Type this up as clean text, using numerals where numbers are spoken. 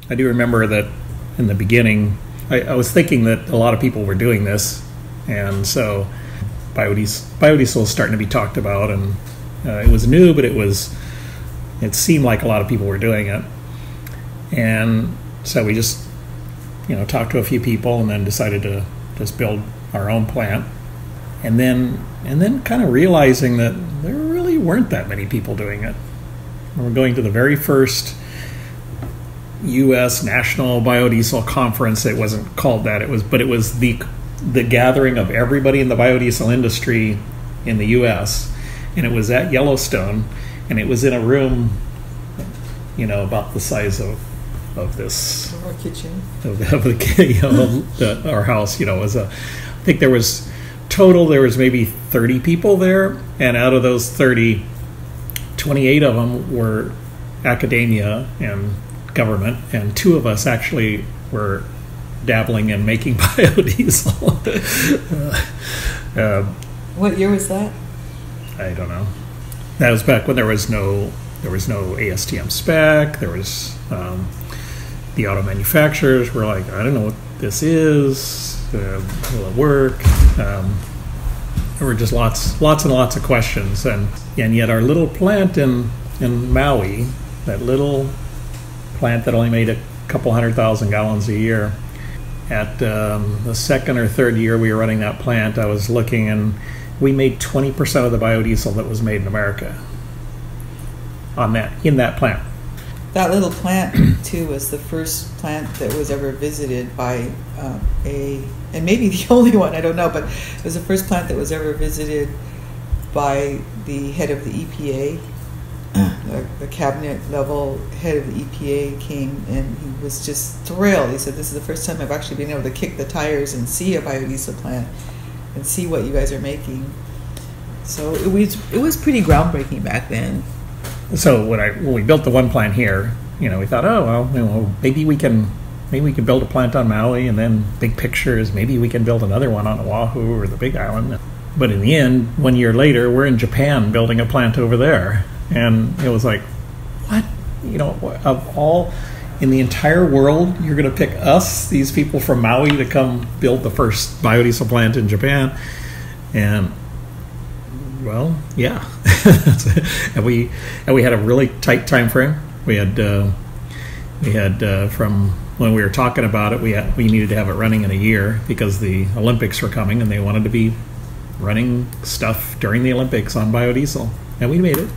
I do remember that in the beginning, I was thinking that a lot of people were doing this, and so biodiesel was starting to be talked about, and it was new, but it seemed like a lot of people were doing it. And so we just, talked to a few people and then decided to just build our own plant. And then kind of realizing that there really weren't that many people doing it. We're going to the very first U.S. National Biodiesel Conference. It wasn't called that. It was the gathering of everybody in the biodiesel industry in the U.S. And it was at Yellowstone, and it was in a room, about the size of this our kitchen our house. I think there was maybe 30 people there, and out of those 30, 28 of them were academia and government, and 2 of us actually were dabbling in making biodiesel. What year was that? I don't know. That was back when there was no ASTM spec. There was the auto manufacturers were like, I don't know what this is. Will it work? There were just lots and lots of questions, and yet our little plant in Maui, that little plant that only made a couple 100,000 gallons a year. At the second or third year we were running that plant, I was looking, and we made 20% of the biodiesel that was made in America in that plant. That little plant, too, was the first plant that was ever visited by and maybe the only one, I don't know, but it was the first plant that was ever visited by the head of the EPA. The cabinet level head of the EPA came, and he was just thrilled. He said, this is the first time I've actually been able to kick the tires and see a biodiesel plant and see what you guys are making. So it was pretty groundbreaking back then. So when we built the one plant here, we thought, maybe we can build a plant on Maui, and then big picture is maybe we can build another one on Oahu or the Big Island. But in the end, 1 year later, we're in Japan building a plant over there. And it was like, what? Of all in the entire world, you're going to pick us, these people from Maui, to come build the first biodiesel plant in Japan? And well, yeah. and we had a really tight time frame. We had from when we were talking about it, we needed to have it running in a year because the Olympics were coming, and they wanted to be running stuff during the Olympics on biodiesel, and we made it.